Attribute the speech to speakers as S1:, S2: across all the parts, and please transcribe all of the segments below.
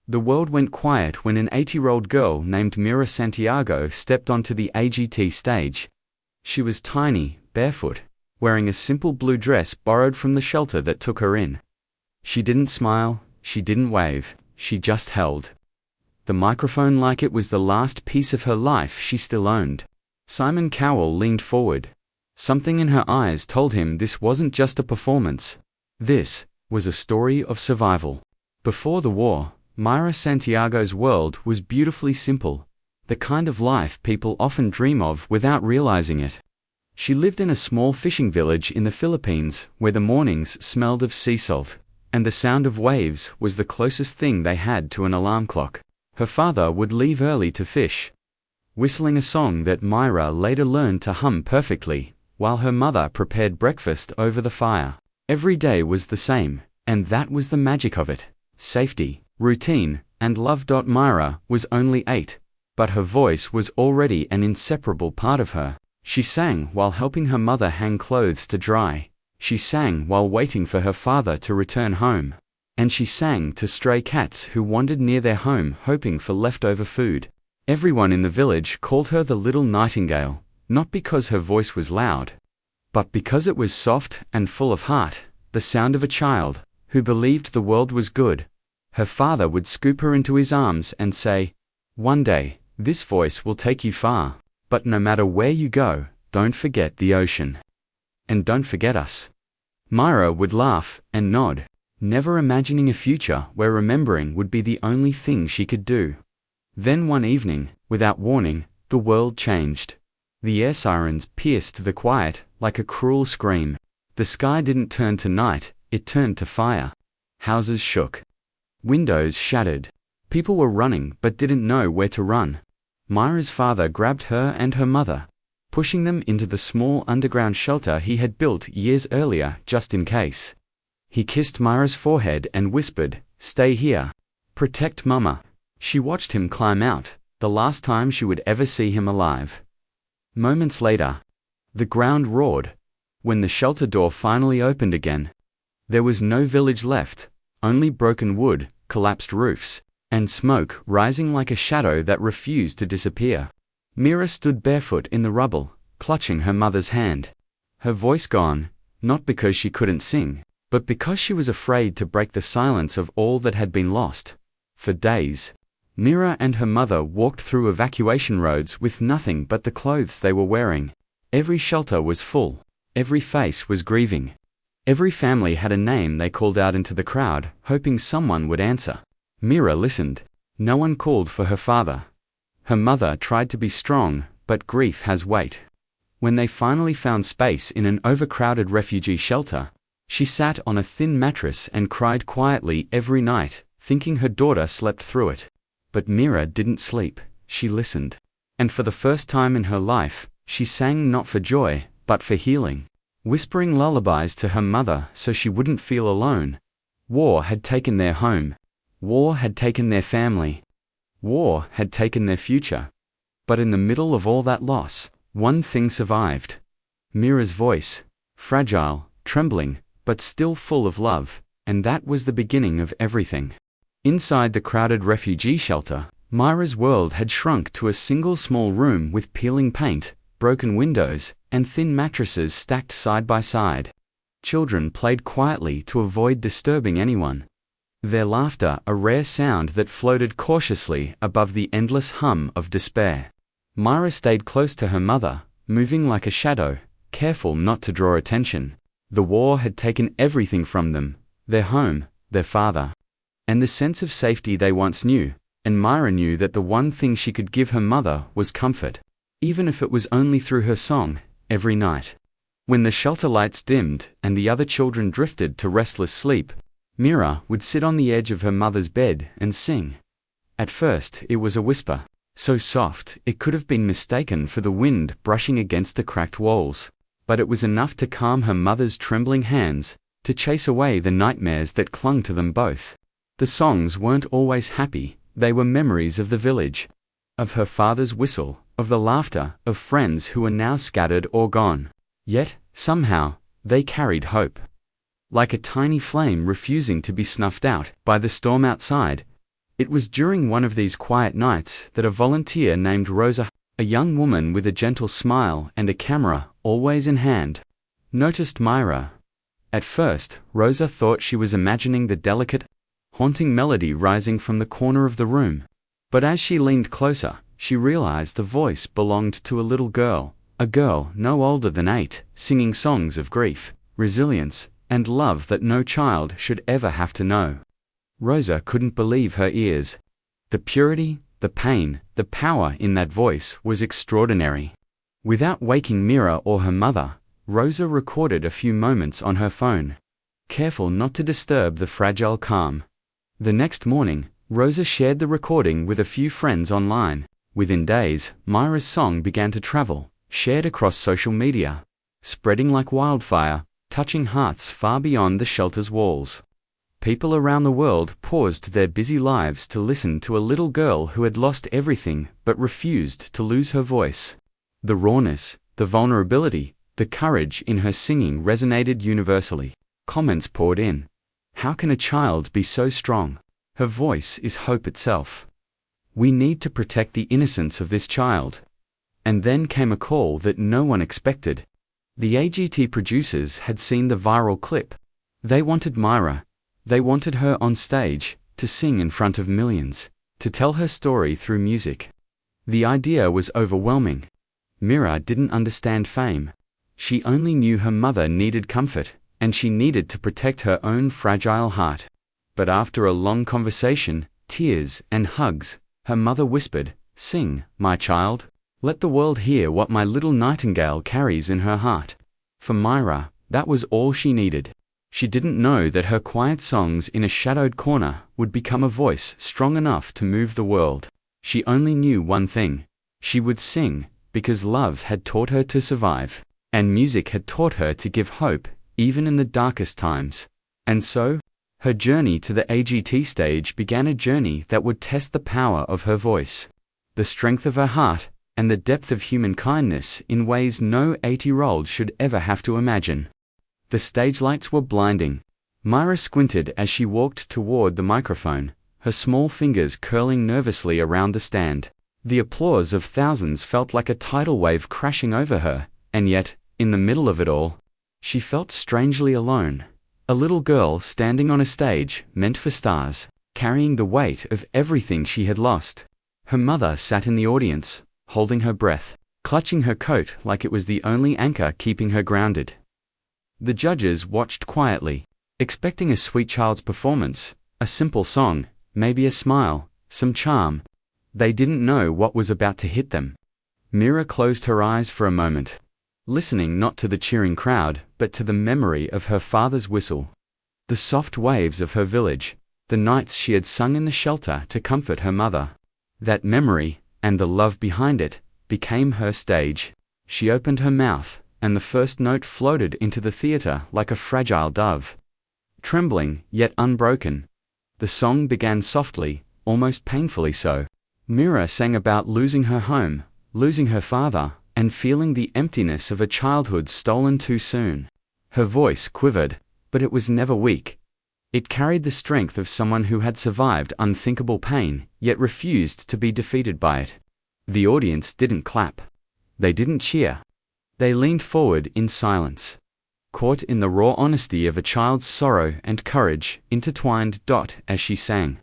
S1: The world went quiet when an 8-year-old girl named Mira Santiago stepped onto the AGT stage. She was tiny, barefoot, wearing a simple blue dress borrowed from the shelter that took her in. She didn't smile, she didn't wave, she just held the microphone like it was the last piece of her life she still owned. Simon Cowell leaned forward. Something in her eyes told him this wasn't just a performance. This was a story of survival. Before the war, Mira Santiago's world was beautifully simple, the kind of life people often dream of without realizing it. She lived in a small fishing village in the Philippines where the mornings smelled of sea salt, and the sound of waves was the closest thing they had to an alarm clock. Her father would leave early to fish, whistling a song that Mira later learned to hum perfectly, while her mother prepared breakfast over the fire. Every day was the same, and that was the magic of it. Safety, routine, and love. Mira was only 8, but her voice was already an inseparable part of her. She sang while helping her mother hang clothes to dry. She sang while waiting for her father to return home. And she sang to stray cats who wandered near their home hoping for leftover food. Everyone in the village called her the Little Nightingale, not because her voice was loud, but because it was soft and full of heart, the sound of a child who believed the world was good. Her father would scoop her into his arms and say, "One day, this voice will take you far, but no matter where you go, don't forget the ocean. And don't forget us." Mira would laugh and nod, never imagining a future where remembering would be the only thing she could do. Then one evening, without warning, the world changed. The air sirens pierced the quiet like a cruel scream. The sky didn't turn to night, it turned to fire. Houses shook. Windows shattered. People were running but didn't know where to run. Mira's father grabbed her and her mother, pushing them into the small underground shelter he had built years earlier just in case. He kissed Mira's forehead and whispered, "Stay here. Protect Mama." She watched him climb out, the last time she would ever see him alive. Moments later, the ground roared. When the shelter door finally opened again, there was no village left, only broken wood, collapsed roofs, and smoke rising like a shadow that refused to disappear. Mira stood barefoot in the rubble, clutching her mother's hand. Her voice gone, not because she couldn't sing, but because she was afraid to break the silence of all that had been lost. For days, Mira and her mother walked through evacuation roads with nothing but the clothes they were wearing. Every shelter was full. Every face was grieving. Every family had a name they called out into the crowd, hoping someone would answer. Mira listened. No one called for her father. Her mother tried to be strong, but grief has weight. When they finally found space in an overcrowded refugee shelter, she sat on a thin mattress and cried quietly every night, thinking her daughter slept through it. But Mira didn't sleep, she listened. And for the first time in her life, she sang not for joy, but for healing. Whispering lullabies to her mother so she wouldn't feel alone. War had taken their home. War had taken their family. War had taken their future. But in the middle of all that loss, one thing survived. Mira's voice, fragile, trembling, but still full of love, and that was the beginning of everything. Inside the crowded refugee shelter, Mira's world had shrunk to a single small room with peeling paint, broken windows, and thin mattresses stacked side by side. Children played quietly to avoid disturbing anyone. Their laughter a rare sound that floated cautiously above the endless hum of despair. Mira stayed close to her mother, moving like a shadow, careful not to draw attention. The war had taken everything from them, their home, their father, and the sense of safety they once knew, and Mira knew that the one thing she could give her mother was comfort, even if it was only through her song, every night. When the shelter lights dimmed and the other children drifted to restless sleep, Mira would sit on the edge of her mother's bed and sing. At first, it was a whisper, so soft it could have been mistaken for the wind brushing against the cracked walls. But it was enough to calm her mother's trembling hands, to chase away the nightmares that clung to them both. The songs weren't always happy, they were memories of the village, of her father's whistle, of the laughter of friends who were now scattered or gone. Yet, somehow, they carried hope. Like a tiny flame refusing to be snuffed out by the storm outside, It was during one of these quiet nights that a volunteer named Rosa, a young woman with a gentle smile and a camera always in hand, noticed Myra. At first, Rosa thought she was imagining the delicate, haunting melody rising from the corner of the room. But as she leaned closer, she realized the voice belonged to a little girl, a girl no older than 8, singing songs of grief, resilience, and love that no child should ever have to know. Rosa couldn't believe her ears. The purity, the pain, the power in that voice was extraordinary. Without waking Myra or her mother, Rosa recorded a few moments on her phone, careful not to disturb the fragile calm. The next morning, Rosa shared the recording with a few friends online. Within days, Myra's song began to travel, shared across social media, spreading like wildfire, touching hearts far beyond the shelter's walls. People around the world paused their busy lives to listen to a little girl who had lost everything but refused to lose her voice. The rawness, the vulnerability, the courage in her singing resonated universally. Comments poured in. How can a child be so strong? Her voice is hope itself. We need to protect the innocence of this child. And then came a call that no one expected. The AGT producers had seen the viral clip. They wanted Myra. They wanted her on stage, to sing in front of millions, to tell her story through music. The idea was overwhelming. Myra didn't understand fame. She only knew her mother needed comfort, and she needed to protect her own fragile heart. But after a long conversation, tears, and hugs, her mother whispered, "Sing, my child. Let the world hear what my little nightingale carries in her heart." For Myra, that was all she needed. She didn't know that her quiet songs in a shadowed corner would become a voice strong enough to move the world. She only knew one thing. She would sing, because love had taught her to survive, and music had taught her to give hope, even in the darkest times. And so, her journey to the AGT stage began a journey that would test the power of her voice, the strength of her heart, and the depth of human kindness in ways no 8-year-old should ever have to imagine. The stage lights were blinding. Myra squinted as she walked toward the microphone, her small fingers curling nervously around the stand. The applause of thousands felt like a tidal wave crashing over her, and yet, in the middle of it all, she felt strangely alone. A little girl standing on a stage, meant for stars, carrying the weight of everything she had lost. Her mother sat in the audience, holding her breath, clutching her coat like it was the only anchor keeping her grounded. The judges watched quietly, expecting a sweet child's performance, a simple song, maybe a smile, some charm. They didn't know what was about to hit them. Myra closed her eyes for a moment, listening not to the cheering crowd, but to the memory of her father's whistle. The soft waves of her village, the nights she had sung in the shelter to comfort her mother. That memory, and the love behind it, became her stage. She opened her mouth, and the first note floated into the theater like a fragile dove. Trembling, yet unbroken, the song began softly, almost painfully so. Myra sang about losing her home, losing her father, and feeling the emptiness of a childhood stolen too soon. Her voice quivered, but it was never weak. It carried the strength of someone who had survived unthinkable pain, yet refused to be defeated by it. The audience didn't clap. They didn't cheer. They leaned forward in silence, caught in the raw honesty of a child's sorrow and courage intertwined. As she sang,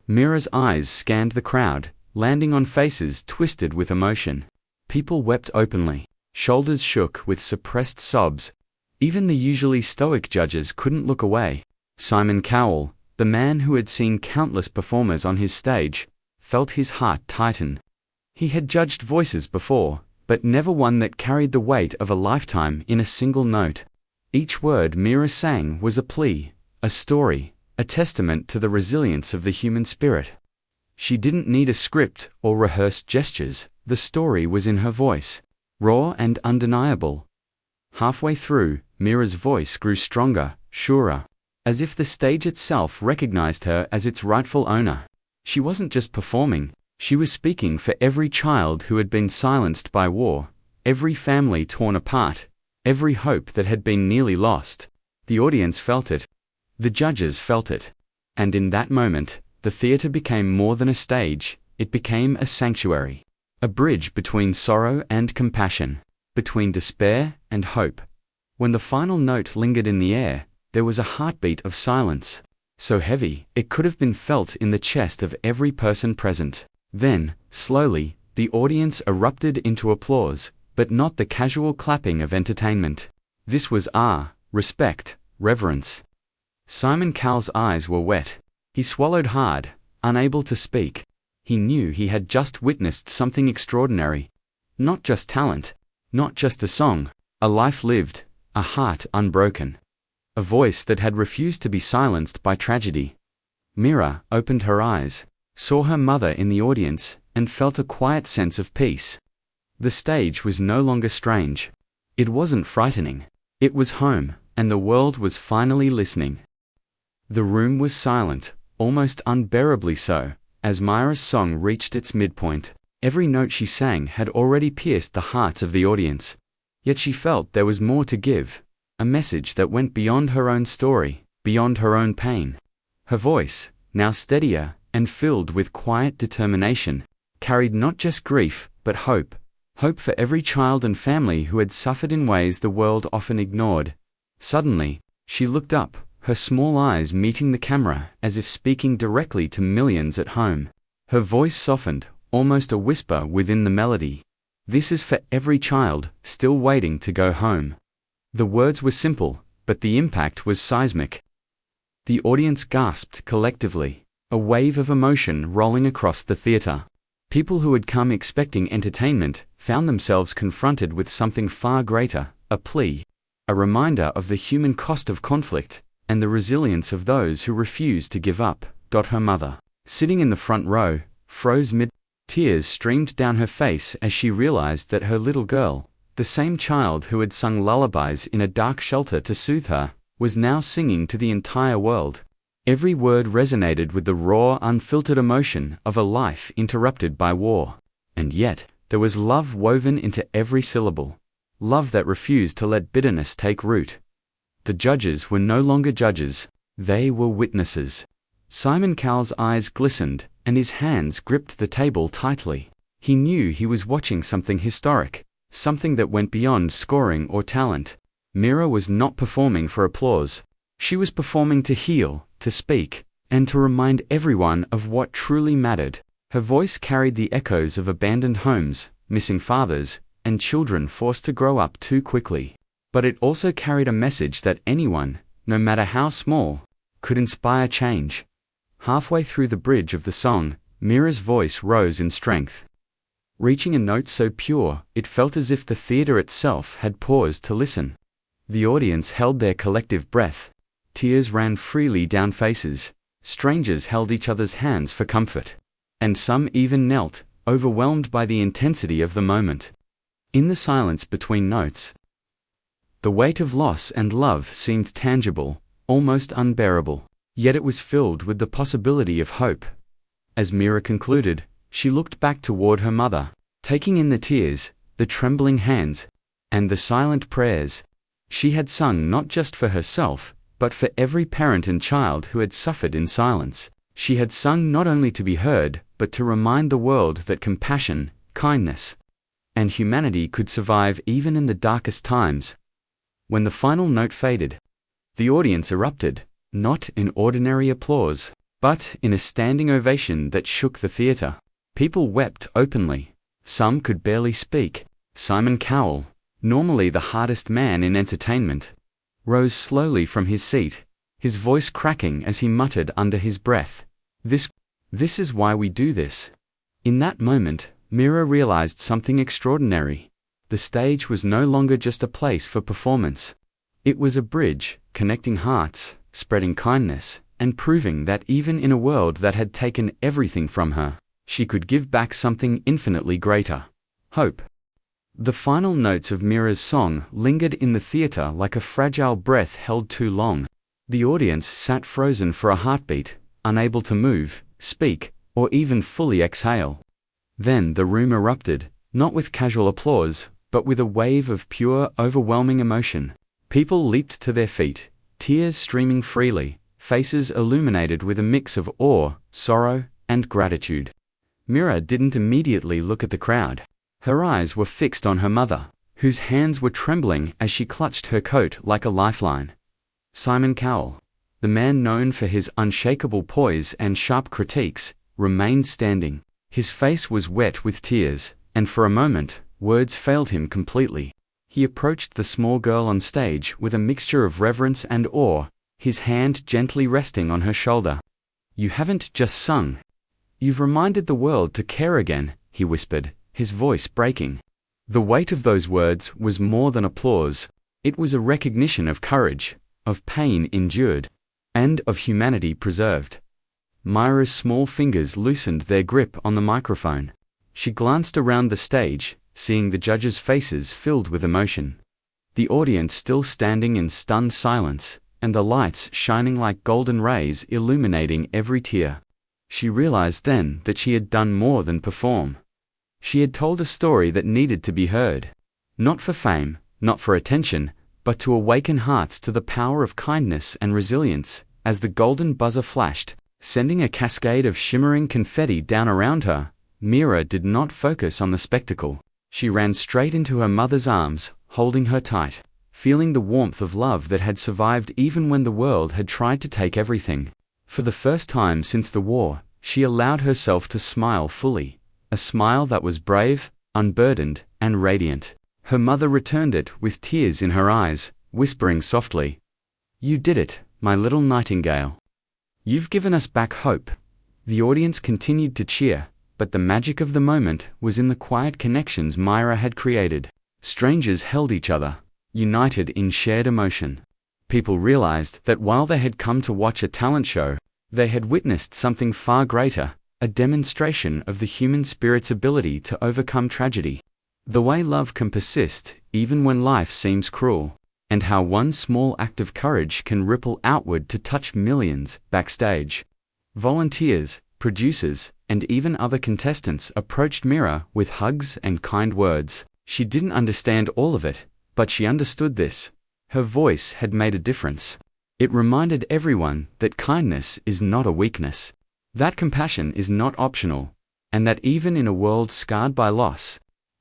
S1: Myra's eyes scanned the crowd, landing on faces twisted with emotion. People wept openly, shoulders shook with suppressed sobs. Even the usually stoic judges couldn't look away. Simon Cowell, the man who had seen countless performers on his stage, felt his heart tighten. He had judged voices before, but never one that carried the weight of a lifetime in a single note. Each word Myra sang was a plea, a story, a testament to the resilience of the human spirit. She didn't need a script or rehearsed gestures. The story was in her voice, raw and undeniable. Halfway through, Myra's voice grew stronger, surer, as if the stage itself recognized her as its rightful owner. She wasn't just performing, she was speaking for every child who had been silenced by war, every family torn apart, every hope that had been nearly lost. The audience felt it. The judges felt it. And in that moment, the theater became more than a stage, it became a sanctuary. A bridge between sorrow and compassion, between despair and hope. When the final note lingered in the air, there was a heartbeat of silence, so heavy it could have been felt in the chest of every person present. Then, slowly, the audience erupted into applause, but not the casual clapping of entertainment. This was awe, respect, reverence. Simon Cowell's eyes were wet. He swallowed hard, unable to speak. He knew he had just witnessed something extraordinary. Not just talent, not just a song, a life lived, a heart unbroken. A voice that had refused to be silenced by tragedy. Mira opened her eyes, saw her mother in the audience, and felt a quiet sense of peace. The stage was no longer strange. It wasn't frightening. It was home, and the world was finally listening. The room was silent, almost unbearably so, as Mira's song reached its midpoint. Every note she sang had already pierced the hearts of the audience. Yet she felt there was more to give. A message that went beyond her own story, beyond her own pain. Her voice, now steadier and filled with quiet determination, carried not just grief, but hope. Hope for every child and family who had suffered in ways the world often ignored. Suddenly, she looked up, her small eyes meeting the camera as if speaking directly to millions at home. Her voice softened, almost a whisper within the melody. This is for every child, still waiting to go home. The words were simple, but the impact was seismic. The audience gasped collectively, a wave of emotion rolling across the theater. People who had come expecting entertainment found themselves confronted with something far greater, a plea, a reminder of the human cost of conflict, and the resilience of those who refuse to give up. Her mother, sitting in the front row, froze mid. Tears streamed down her face as she realized that her little girl, the same child who had sung lullabies in a dark shelter to soothe her, was now singing to the entire world. Every word resonated with the raw, unfiltered emotion of a life interrupted by war. And yet, there was love woven into every syllable. Love that refused to let bitterness take root. The judges were no longer judges. They were witnesses. Simon Cowell's eyes glistened, and his hands gripped the table tightly. He knew he was watching something historic. Something that went beyond scoring or talent. Mira was not performing for applause. She was performing to heal, to speak, and to remind everyone of what truly mattered. Her voice carried the echoes of abandoned homes, missing fathers, and children forced to grow up too quickly. But it also carried a message that anyone, no matter how small, could inspire change. Halfway through the bridge of the song, Mira's voice rose in strength. Reaching a note so pure, it felt as if the theater itself had paused to listen. The audience held their collective breath. Tears ran freely down faces. Strangers held each other's hands for comfort. And some even knelt, overwhelmed by the intensity of the moment. In the silence between notes, the weight of loss and love seemed tangible, almost unbearable. Yet it was filled with the possibility of hope. As Mira concluded, she looked back toward her mother, taking in the tears, the trembling hands, and the silent prayers. She had sung not just for herself, but for every parent and child who had suffered in silence. She had sung not only to be heard, but to remind the world that compassion, kindness, and humanity could survive even in the darkest times. When the final note faded, the audience erupted, not in ordinary applause, but in a standing ovation that shook the theater. People wept openly. Some could barely speak. Simon Cowell, normally the hardest man in entertainment, rose slowly from his seat, his voice cracking as he muttered under his breath, This is why we do this." In that moment, Mira realized something extraordinary. The stage was no longer just a place for performance. It was a bridge, connecting hearts, spreading kindness, and proving that even in a world that had taken everything from her, she could give back something infinitely greater: hope. The final notes of Mira's song lingered in the theater like a fragile breath held too long. The audience sat frozen for a heartbeat, unable to move, speak, or even fully exhale. Then the room erupted, not with casual applause, but with a wave of pure, overwhelming emotion. People leaped to their feet, tears streaming freely, faces illuminated with a mix of awe, sorrow, and gratitude. Mira didn't immediately look at the crowd. Her eyes were fixed on her mother, whose hands were trembling as she clutched her coat like a lifeline. Simon Cowell, the man known for his unshakable poise and sharp critiques, remained standing. His face was wet with tears, and for a moment, words failed him completely. He approached the small girl on stage with a mixture of reverence and awe, his hand gently resting on her shoulder. "You haven't just sung. You've reminded the world to care again," he whispered, his voice breaking. The weight of those words was more than applause. It was a recognition of courage, of pain endured, and of humanity preserved. Myra's small fingers loosened their grip on the microphone. She glanced around the stage, seeing the judges' faces filled with emotion. The audience still standing in stunned silence, and the lights shining like golden rays illuminating every tear. She realized then that she had done more than perform. She had told a story that needed to be heard. Not for fame, not for attention, but to awaken hearts to the power of kindness and resilience. As the golden buzzer flashed, sending a cascade of shimmering confetti down around her, Mira did not focus on the spectacle. She ran straight into her mother's arms, holding her tight, feeling the warmth of love that had survived even when the world had tried to take everything. For the first time since the war, she allowed herself to smile fully, a smile that was brave, unburdened, and radiant. Her mother returned it with tears in her eyes, whispering softly, "You did it, my little nightingale. You've given us back hope." The audience continued to cheer, but the magic of the moment was in the quiet connections Myra had created. Strangers held each other, united in shared emotion. People realized that while they had come to watch a talent show, they had witnessed something far greater, a demonstration of the human spirit's ability to overcome tragedy. The way love can persist even when life seems cruel, and how one small act of courage can ripple outward to touch millions. Backstage, volunteers, producers, and even other contestants approached Mira with hugs and kind words. She didn't understand all of it, but she understood this. Her voice had made a difference. It reminded everyone that kindness is not a weakness, that compassion is not optional, and that even in a world scarred by loss,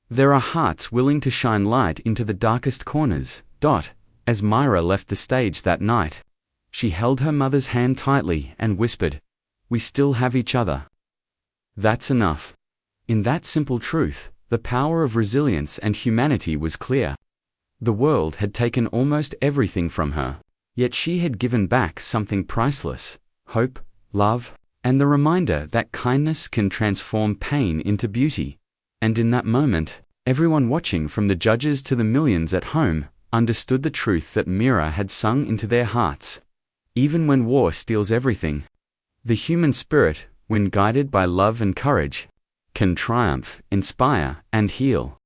S1: there are hearts willing to shine light into the darkest corners. As Myra left the stage that night, she held her mother's hand tightly and whispered, "We still have each other." That's enough. In that simple truth, the power of resilience and humanity was clear. The world had taken almost everything from her, yet she had given back something priceless: hope, love, and the reminder that kindness can transform pain into beauty. And in that moment, everyone watching, from the judges to the millions at home, understood the truth that Mira had sung into their hearts. Even when war steals everything, the human spirit, when guided by love and courage, can triumph, inspire, and heal.